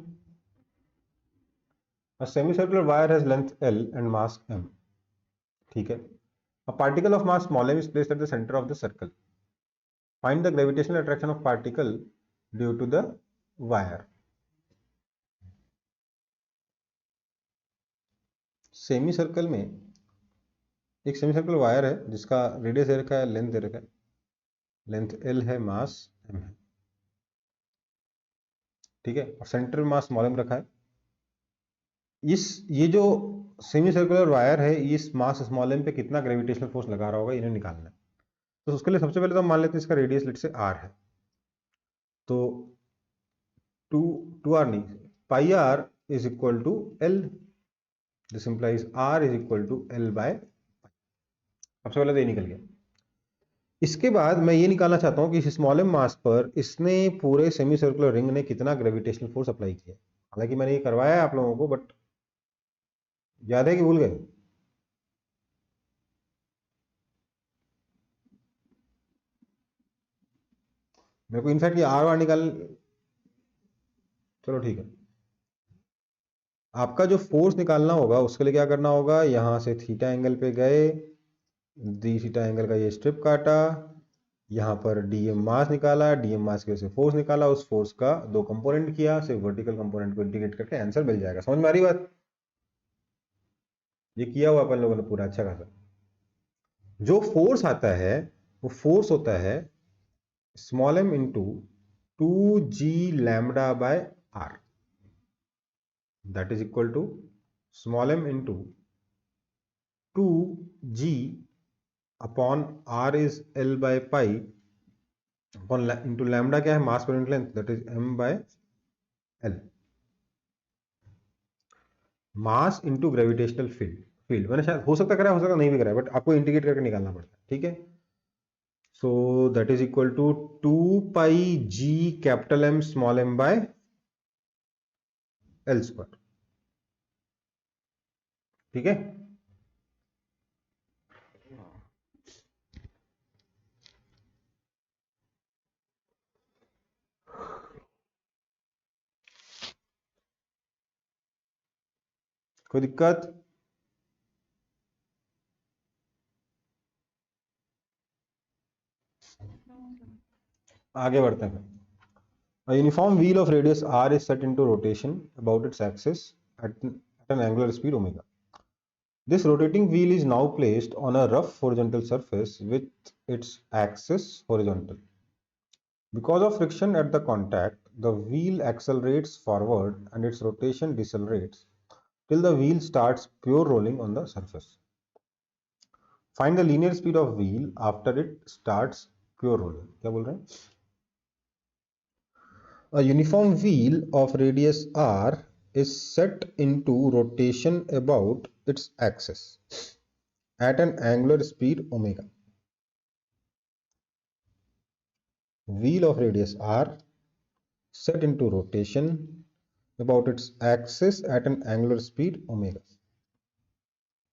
a semicircular wire has length L and mass m। ठीक है, a particle of mass small m is placed at the center of the circle, find the gravitational attraction of particle due to the wire। Semi circle में एक semi circle wire है जिसका radius दे रखा है, length दे रखा है, length L है, मास m है। ठीक है, और सेंटर में मास स्मॉल m रखा है। ये जो सेमी सर्कुलर वायर है, इस मास स्मॉल m पे कितना ग्रेविटेशनल फोर्स लगा रहा होगा, इन्हें निकालना है। तो उसके लिए सबसे पहले तो हम मान लेते हैं इसका रेडियस लेट से r है, तो 2r नहीं, pi r is equal to l, this implies r is equal to l by. सबसे पहले तो ये निकल गया। इसके बाद मैं ये निकालना चाहता हूं कि इस स्मॉल m मास पर इसने पूरे सेमी सर्कुलर रिंग ने कितना ग्रेविटेशनल फोर्स अप्लाई किया। हालांकि मैंने ये करवाया है आप लोगों को, बट याद है कि भूल गए। मेरे को इनफैक्ट ये आर वार निकाल, चलो ठीक है। आपका जो फोर्स निकालना होगा उसके लिए क्या करना होगा, यहां से थीटा एंगल पे गए, डी थीटा एंगल का ये स्ट्रिप काटा, यहाँ पर डीएम मास निकाला, डीएम मास की वजह से फोर्स निकाला, उस फोर्स का दो कंपोनेंट किया, सिर्फ वर्टिकल कंपोनेंट को इंटीग्रेट करके आंसर मिल जाएगा। समझ में आ रही बात, ये किया हुआ अपन लोगों ने पूरा अच्छा खासा। जो फोर्स आता है वो फोर्स होता है small m into 2g lambda by r, that is equal to small m into 2g upon r is l by pi upon into lambda क्या है, mass per unit length, that is m by l, mass into gravitational field मैंने शायद हो सकता कराया, हो सकता नहीं भी कराया, बट आपको इंटीग्रेट करके निकालना पड़ता है। ठीक है, so that is equal to 2 pi g capital M small m by l square. ठीक है, कोई दिक्कत। No, sir. आगे बढ़ते हैं। A uniform wheel of radius r is set into rotation about its axis at an angular speed omega. This rotating wheel is now placed on a rough horizontal surface with its axis horizontal. Because of friction at the contact, the wheel accelerates forward and its rotation decelerates till the wheel starts pure rolling on the surface. Find the linear speed of wheel after it starts pure rolling. क्या बोल रहे हैं? A uniform wheel of radius r is set into rotation about its axis at an angular speed omega. wheel of radius r set into rotation about its axis at an angular speed omega.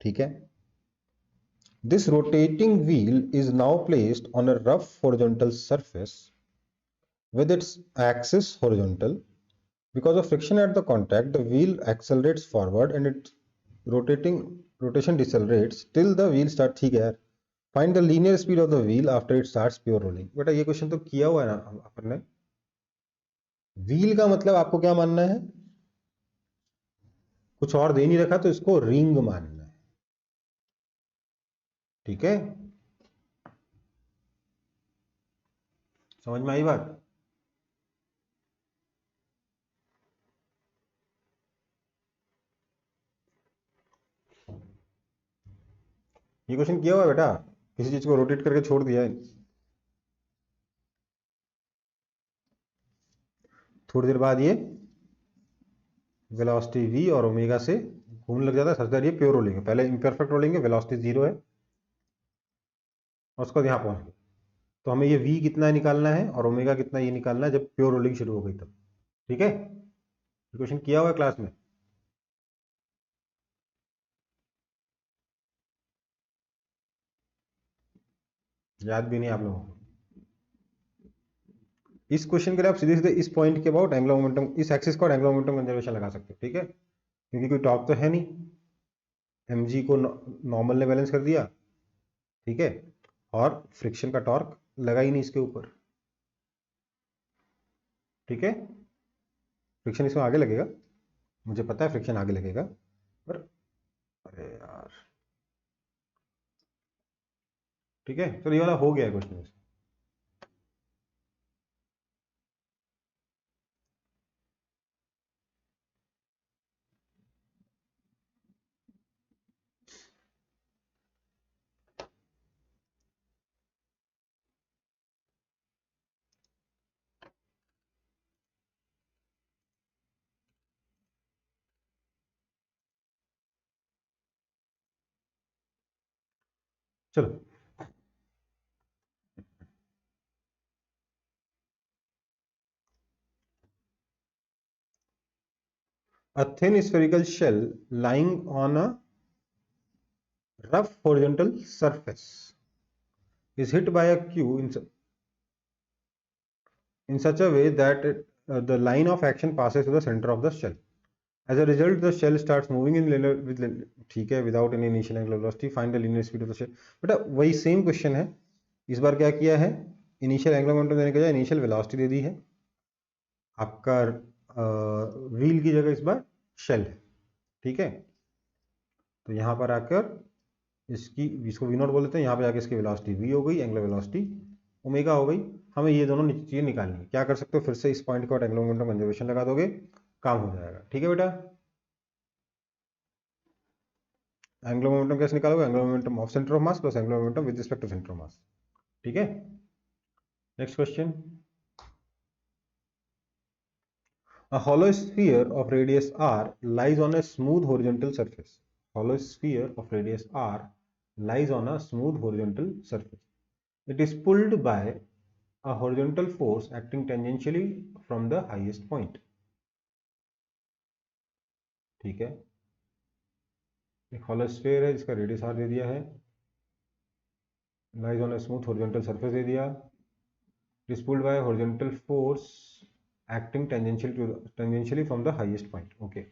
ठीक है, this rotating wheel is now placed on a rough horizontal surface with its axis horizontal. Because of friction at the contact, the wheel accelerates forward and its rotation decelerates till the wheel starts. ठीक है यार, find the linear speed of the wheel after it starts pure rolling. बेटा ये question तो किया हुआ है ना अपन ने। व्हील का मतलब आपको क्या मानना है, कुछ और दे नहीं रखा तो इसको रिंग मानना है। ठीक है, समझ में आई बात? ये क्वेश्चन किया हुआ है बेटा, किसी चीज को रोटेट करके छोड़ दिया है। थोड़ी देर बाद ये वेलोसिटी v और ओमेगा से घूमने लग जाता है। सच ये प्योर रोलिंग है, पहले इम्परफेक्ट रोलिंग है, वेलोसिटी 0 है और उसके बाद यहाँ पहुंच गए। तो हमें ये v कितना निकालना है और ओमेगा कितना ये निकालना है जब प्योर रोलिंग शुरू हो गई तब। ठीक है, क्वेश्चन किया हुआ है क्लास में। याद भी नहीं आप लोगों को। इस क्वेश्चन के लिए आप सीधे सीधे इस पॉइंट के अबाउट एंगुलर मोमेंटम, इस एक्सिस का एंगुलर मोमेंटम कंजर्वेशन लगा सकते हो। ठीक है, क्योंकि कोई टॉर्क तो है नहीं, mg को नॉर्मल ने बैलेंस कर दिया। ठीक है, और फ्रिक्शन का टॉर्क लगा ही नहीं इसके ऊपर। ठीक है, फ्रिक्शन इसमें आगे लगेगा, मुझे पता है फ्रिक्शन आगे लगेगा, पर अरे यार। ठीक है, चलो ये वाला हो गया है क्वेश्चन। चलो, a thin spherical shell lying on a rough horizontal surface is hit by a cue in such a way that the line of action passes to the center of the shell. As a result, the shell starts moving in linear with, ठीक है, without any initial angular velocity. Find the linear speed of the shell. बेटा वही same question है, इस बार क्या किया है, initial angular momentum देने के बजाय इनिशियल वेलोसिटी दे दी है। आपका व्हील की जगह इस बार शेल है। ठीक है, तो यहाँ पर आकर इसको वी नॉट बोल देते हैं, यहाँ पे जाके इसकी वेलोसिटी वी हो गई, एंगुलर वेलोसिटी ओमेगा हो गई। हमें ये दोनों चीजें निकालनी है। क्या कर सकते हो, फिर से इस पॉइंट के बाद एंगुलर मोमेंटम कंजर्वेशन लगा दोगे, काम हो जाएगा। ठीक है बेटा, एंगुलर मोमेंटम कैसे निकालोगे, angular momentum of centre of mass plus angular momentum with respect to centre of mass. ठीक है, next question. A hollow sphere of radius r lies on a smooth horizontal surface. Hollow sphere of radius r lies on a smooth horizontal surface. It is pulled by a horizontal force acting tangentially from the highest point. ठीक है, एक hollow sphere है जिसका radius r दे दिया है, lies on a smooth horizontal surface दे दिया, it is pulled by a horizontal force acting tangentially from the highest point. Okay.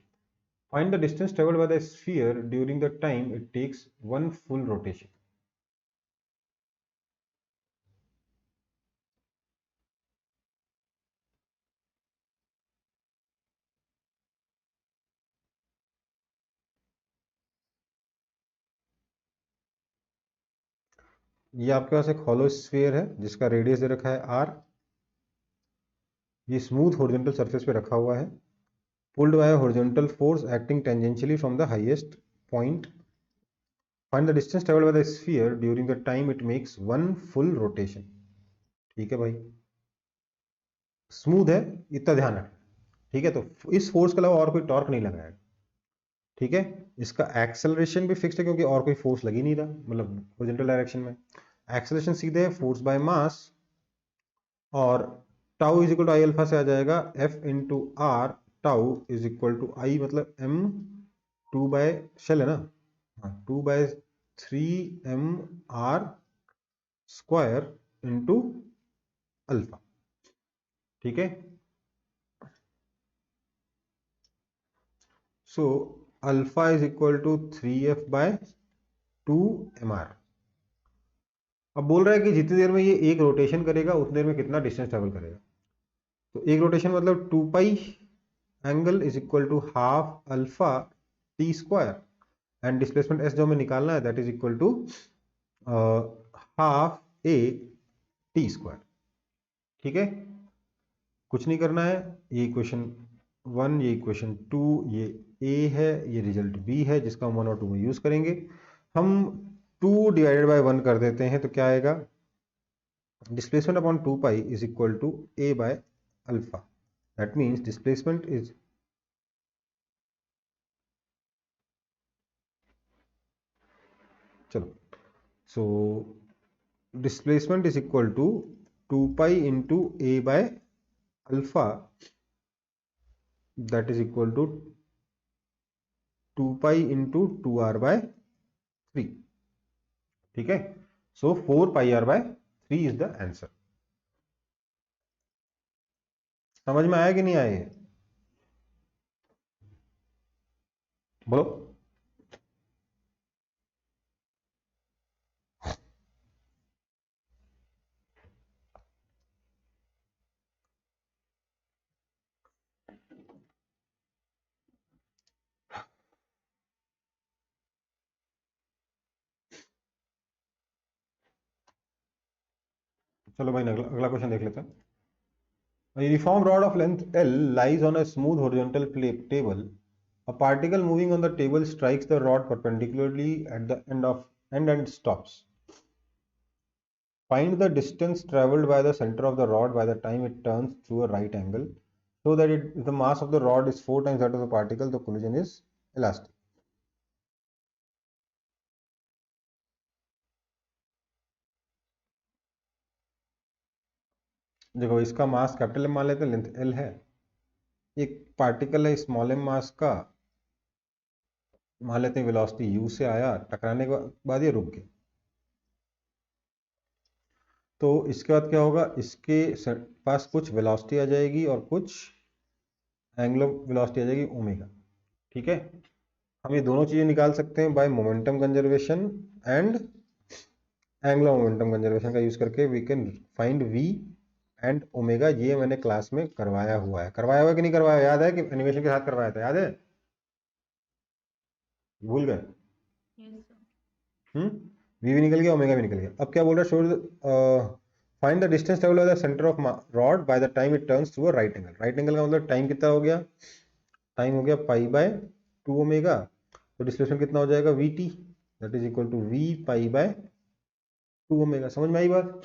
Find the distance traveled by the sphere during the time it takes one full rotation. ये आपके पास एक hollow sphere है जिसका radius दे रखा है r, ये smooth horizontal surface पे रखा हुआ है, pulled bye horizontal force acting tangentially from the highest point. Find the distance travelled by the sphere during the time it makes one full rotation. ठीक है भाई, स्मूथ है इतना ध्यान रखना। ठीक है, तो इस फोर्स के अलावा और कोई टॉर्क नहीं लगाएगा। ठीक है, इसका एक्सेलरेशन भी फिक्स्ड है क्योंकि और कोई फोर्स लग ही नहीं रहा, मतलब हॉरिजॉन्टल डायरेक्शन में। एक्सेलरेशन सीधे है फोर्स बाय मास और tau is equal to I alpha से आ जाएगा F into R tau is equal to I मतलब एम 2 बाय शेल है ना, हाँ 2/3 m r square into alpha. ठीक है, so alpha is equal to 3f/2 mr। अब बोल रहा है कि जितनी देर में ये एक रोटेशन करेगा उतनी देर में कितना डिस्टेंस ट्रेवल करेगा। तो एक रोटेशन मतलब 2 pi angle is equal to half alpha T square, and displacement S जो हमें निकालना है that is equal to half A T square. ठीक है, कुछ नहीं करना है, ये इक्वेशन 1, ये इक्वेशन 2, ये ए है, ये रिजल्ट बी है जिसका हम 1 और 2 में यूज करेंगे। हम 2 डिवाइडेड बाय 1 कर देते हैं तो क्या आएगा, displacement upon 2 pi is equal to A by alpha. That means displacement is चलो, so displacement is equal to 2 pi into A by alpha, that is equal to 2 pi into 2r/3। ठीक है, so 4 pi r/3 is the answer. समझ में आया कि नहीं आया ये? बोलो। चलो भाई अगला अगला क्वेश्चन देख लेते हैं। A uniform rod of length L lies on a smooth horizontal table. A particle moving on the table strikes the rod perpendicularly at the end and stops. Find the distance traveled by the center of the rod by the time it turns through a right angle, so that if the mass of the rod is 4 times that of the particle, the collision is elastic. देखो इसका mass capital M मान लेते हैं, length L है, एक particle है small M मास का, मान लेते हैं वेलोसिटी u से आया, टकराने के बाद ये रुक गया। तो इसके बाद क्या होगा, इसके पास कुछ वेलोसिटी आ जाएगी और कुछ एंगुलर वेलोसिटी आ जाएगी ओमेगा। ठीक है, हम ये दोनों चीजें निकाल सकते हैं by momentum conservation and angular momentum conservation का यूज करके we can find v and omega. ये मैंने क्लास में करवाया हुआ है, करवाया हुआ कि नहीं करवाया, याद है कि एनिमेशन के साथ करवाया था, याद है? भूल गए? Yes, sir. v भी निकल गया, ओमेगा भी निकल गया। अब क्या बोल रहा है, show find the distance travel by the centre of rod by the time it turns through a right angle. Right angle का मतलब टाइम कितना हो गया, टाइम हो गया पाई/2 ओमेगा, तो डिस्प्लेसमेंट कितना हो जाएगा V T, that is equal to v पाई/2 ओमेगा। समझ में आई बात?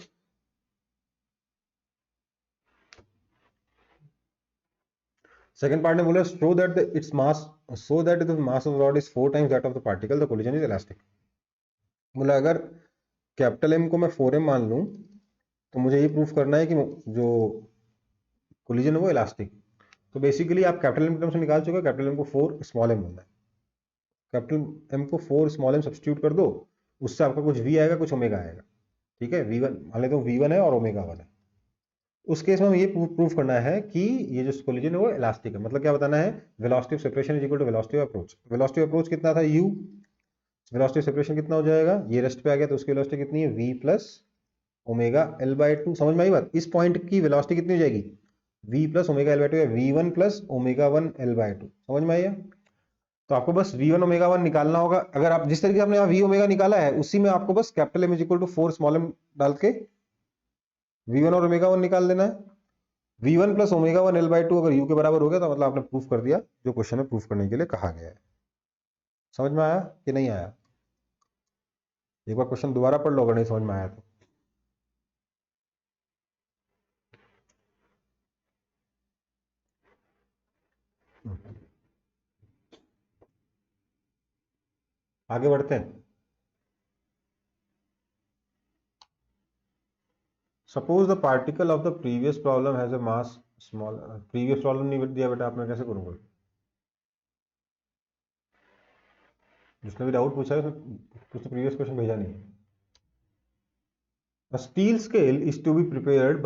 सेकंड पार्ट में बोला so that it's mass, so that the mass of rod is 4 times that of the particle, the collision is elastic. बोला अगर कैपिटल एम को मैं 4m मान लूं तो मुझे ये प्रूफ करना है कि जो कोलिजन है वो इलास्टिक। तो बेसिकली आप कैपिटल एम टर्म से निकाल चुके हो, कैपिटल एम को 4 स्मॉल एम होना है, कैपिटल एम को 4 स्मॉल एम सब्स्टिट्यूट कर दो, उससे आपका कुछ v आएगा कुछ ओमेगा आएगा। ठीक है, v1 मान लेते हो v1 है और ओमेगा 1 है। उस केस में हमें ये प्रूफ करना है कि ये जो कोलिजन है वो इलास्टिक है। मतलब क्या बताना है, velocity of separation is equal to velocity of approach. Velocity of approach कितना था u, वेलोसिटी ऑफ सेपरेशन कितना हो जाएगा, ये रेस्ट पे आ गया तो उसकी वेलोसिटी कितनी है v प्लस ओमेगा l/2। समझ में आई बात? इस पॉइंट की वेलोसिटी कितनी हो जाएगी v प्लस ओमेगा l/2 या v1 प्लस ओमेगा 1 l/2। समझ में आया? तो आपको बस v1 ओमेगा 1 निकालना होगा। अगर आप जिस तरीके से आपने यहाँ v ओमेगा निकाला है उसी में आपको बस capital M is equal to 4 small m डाल के v1 और ओमेगा 1 निकाल देना है। v1 प्लस ओमेगा 1 l/2 अगर u के बराबर हो गया तो मतलब आपने प्रूफ कर दिया जो क्वेश्चन में प्रूफ करने के लिए कहा गया है। समझ में आया कि नहीं आया? एक बार क्वेश्चन दोबारा पढ़ लो अगर नहीं समझ में आया तो। आगे बढ़ते हैं। Suppose the particle of the previous problem has a mass small, previous problem नहीं दिया बेटा आपने, कैसे करूँगा? जिसने भी डाउट पूछा है उसने प्रीवियस क्वेश्चन भेजा नहीं है। A steel scale is to be prepared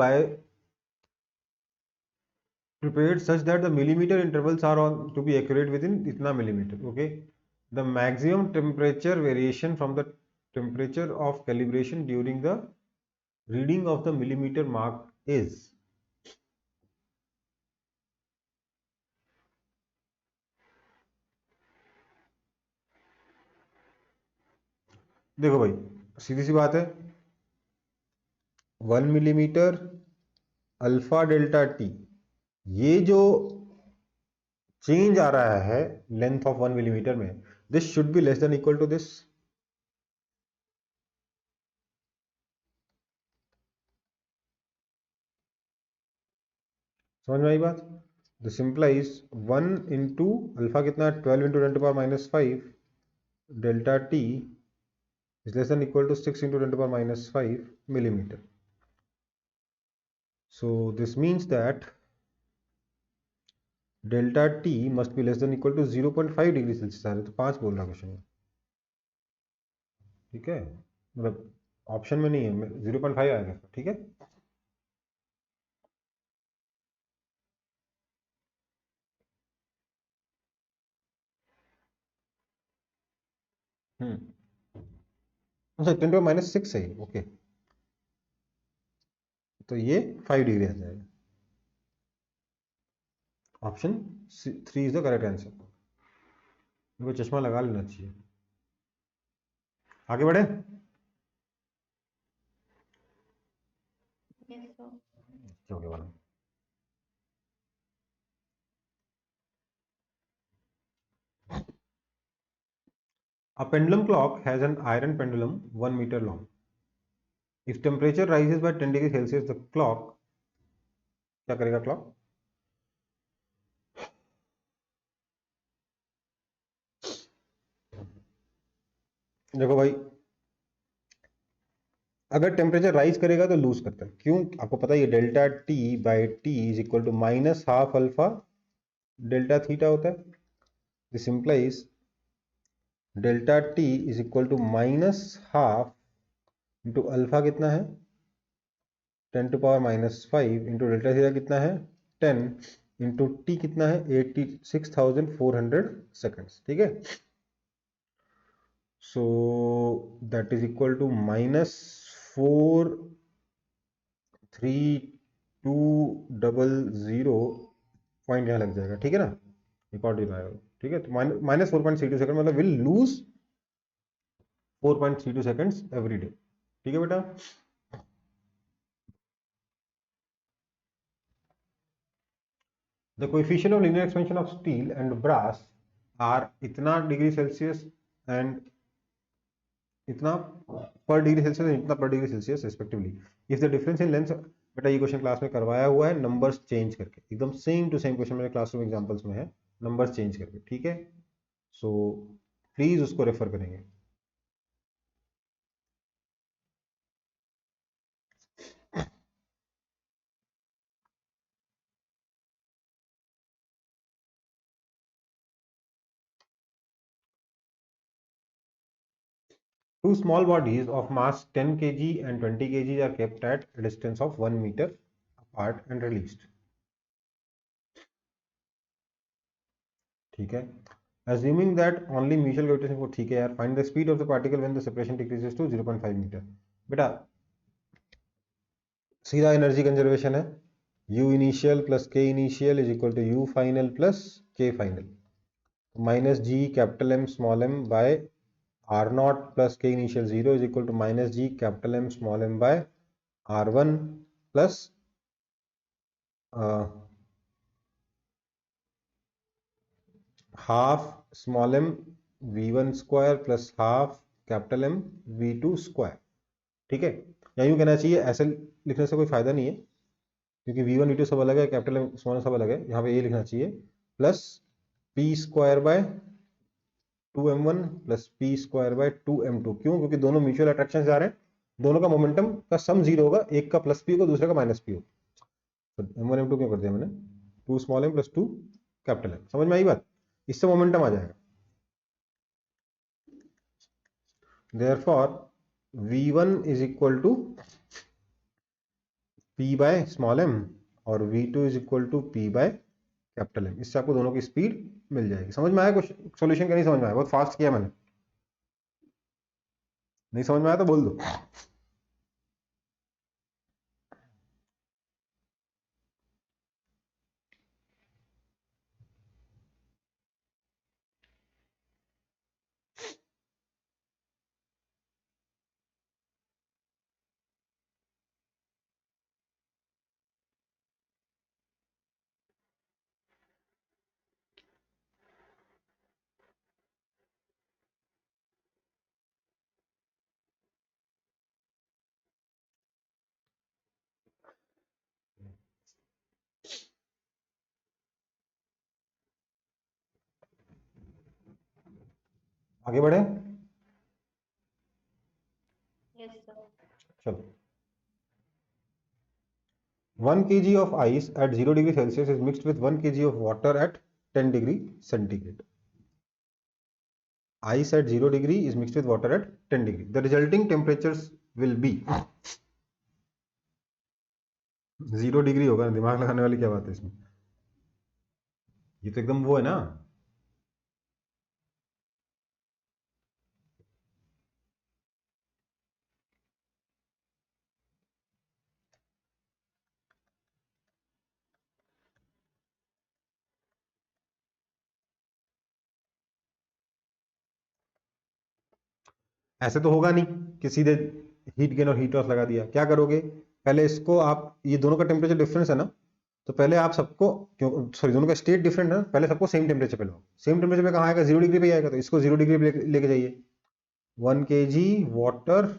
such that the millimeter intervals are on to be accurate within itna millimeter. Okay, the maximum temperature variation from the temperature of calibration during the reading of the millimeter mark is, देखो भाई सीधी सी बात है, 1 millimetre alpha delta T, ये जो change आ रहा है length of 1 millimetre में, this should be less than equal to this. समझ में आई बात? दिस इंप्लाइज 1 इंटू अल्फा कितना है, 12 into 10 to power minus 5 delta T is less than equal to 6 into 10 to power minus 5 millimetre. So this means that delta T must be less than equal to 0.5 degree Celsius आ रहे, तो 5 बोल रहा question में, ठीक है, मतलब option में नहीं है, 0.5 आएगा, ठीक है। अच्छा 10 टू माइनस 6 है, ओके, तो ये 5 डिग्री आ जाएगा। Option 3 is the correct answer. मेरे को चश्मा लगा लेना चाहिए। आगे बढ़े? Yes, sir. ओके वाला, a pendulum clock has an iron pendulum 1 meter long. If temperature rises by 10 degree Celsius, the clock क्या करेगा? क्लॉक देखो भाई, अगर टेम्परेचर राइज करेगा तो लूज करता है, क्यों? आपको पता है ये delta T by T is equal to minus half alpha delta theta होता है। This implies delta T is equal to minus half into alpha कितना है, 10 to power minus 5 into delta theta कितना है, 10 इंटू टी कितना है, 86,400 seconds, ठीक है। So that is equal to minus 43200 point यहाँ लग जाएगा, ठीक है ना, रिकॉर्ड दिखाएगा, ठीक है। तो माइनस 4.32 सेकंड मतलब will lose 4.32 seconds every day, ठीक है बेटा। The coefficient of linear expansion of steel and brass are इतना डिग्री सेल्सियस एंड इतना पर डिग्री सेल्सियस, इतना पर degree Celsius respectively. If the difference in length, बेटा ये क्वेश्चन क्लास में करवाया हुआ है, नंबर्स चेंज करके, एकदम सेम टू सेम क्वेश्चन मेरे क्लासरूम एग्जांपल्स में है, नंबर्स चेंज करके, ठीक है। सो प्लीज उसको रेफर करेंगे। Two small bodies of mass 10 kg and 20 kg are kept at a distance of 1 meter apart and released, ठीक है। Assuming that only mutual gravitation को, ठीक है यार, find the speed of the particle when the separation decreases to 0.5 meter। बेटा सीधा energy conservation है, U initial plus K initial is equal to U final plus K final, minus G capital M small m by R not plus K initial 0 is equal to minus G capital M small m by R1 plus half small m V1 square plus half capital M V2 square, ठीक है। या यूं कहना चाहिए, ऐसे लिखने से कोई फायदा नहीं है, क्योंकि V1 V2 सब अलग है, कैपिटल M स्मॉल सब अलग है, यहाँ पे ये लिखना चाहिए plus P square by 2m1 plus P square by 2m2, क्यों? क्योंकि दोनों म्यूचुअल अट्रैक्शन से आ रहे हैं, दोनों का मोमेंटम का सम जीरो होगा, एक का प्लस पी होगा दूसरे का माइनस पी होगा। तो m1 m2 क्या कर दिया मैंने, 2 small m plus 2 capital M, समझ में आई बात, इससे मोमेंटम आ जाएगा। Therefore v1 is equal to p by small m और v2 is equal to p by capital M। इससे आपको दोनों की स्पीड मिल जाएगी। समझ में आया कुछ सॉल्यूशन का, नहीं समझ में आया, बहुत फास्ट किया मैंने, नहीं समझ में आया तो बोल दो। आगे बढ़े, Yes, sir. चलो। 1 kg of ice at 0 degree Celsius is mixed with 1 kg of water at 10 degree centigrade. Ice at 0 degree is mixed with water at 10 degree. The resulting temperatures will be 0 degree होगा। दिमाग लगाने वाली क्या बात है इसमें, ये तो एकदम वो है ना। ऐसे तो होगा नहीं कि सीधे हीट गेन और हीट लॉस लगा दिया। क्या करोगे, पहले इसको आप, ये दोनों का टेम्परेचर डिफरेंस है ना, तो पहले आप सबको, क्यों सॉरी दोनों का स्टेट डिफरेंट है, पहले सबको सेम टेम्परेचर पे लो। सेम टेम्परेचर पे कहाँ आएगा, 0 डिग्री पे आएगा, तो इसको 0 डिग्री पे लेके जाइए। 1 kg water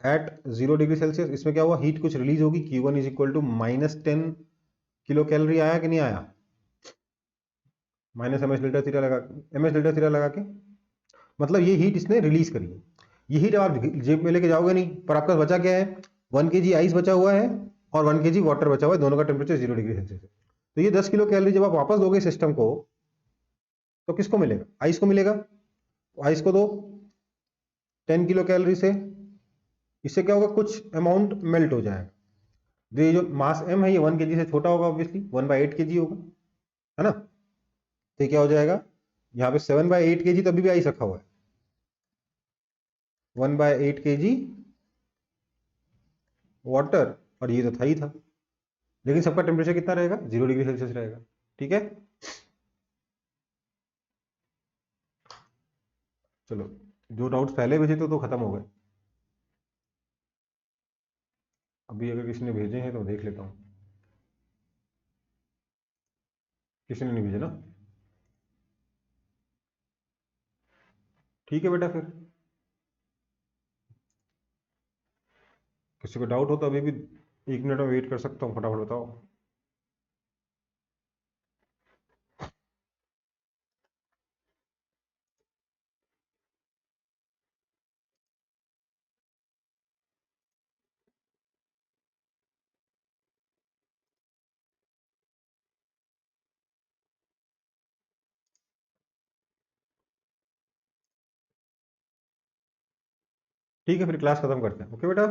at 0 degree Celsius, इसमें क्या हुआ, हीट कुछ रिलीज होगी, Q1 is equal to -10 kilo calorie. आया कि नहीं आया, minus M H delta theta लगा, एम एच डेल्टा थीटा लगा के, मतलब ये हीट इसने रिलीज करी है। ये हीट आप जेब में लेके जाओगे नहीं, पर आपका बचा क्या है, 1 kg आइस बचा हुआ है और 1 kg वाटर बचा हुआ है, दोनों का टेम्परेचर 0 डिग्री सेल्सियस है। तो ये 10 किलो कैलोरी जब आप वापस दोगे सिस्टम को, तो किसको मिलेगा, आइस को मिलेगा। आइस को दो 10 किलो कैलोरी से, इससे क्या होगा, कुछ अमाउंट मेल्ट हो जाएगा। ये जो मास m है ये 1 kg से छोटा होगा, ऑब्वियसली 1/8 kg होगा, है ना। तो क्या हो जाएगा, यहाँ पे 7/8 kg तो अभी भी आइस रखा हुआ है, 1/8 kg वाटर, और ये तो था ही था, लेकिन सबका टेम्परेचर कितना रहेगा, 0 डिग्री सेल्सियस रहेगा। ठीक है, चलो, जो डाउट्स पहले भेजे थे तो खत्म हो गए। अभी अगर किसी ने भेजे हैं तो देख लेता हूँ, किसी ने नहीं भेजे ना, ठीक है बेटा। फिर किसी को डाउट हो तो अभी भी 1 मिनट में वेट कर सकता हूँ, फटाफट बताओ। ठीक है, फिर क्लास खत्म करते हैं, ओके बेटा।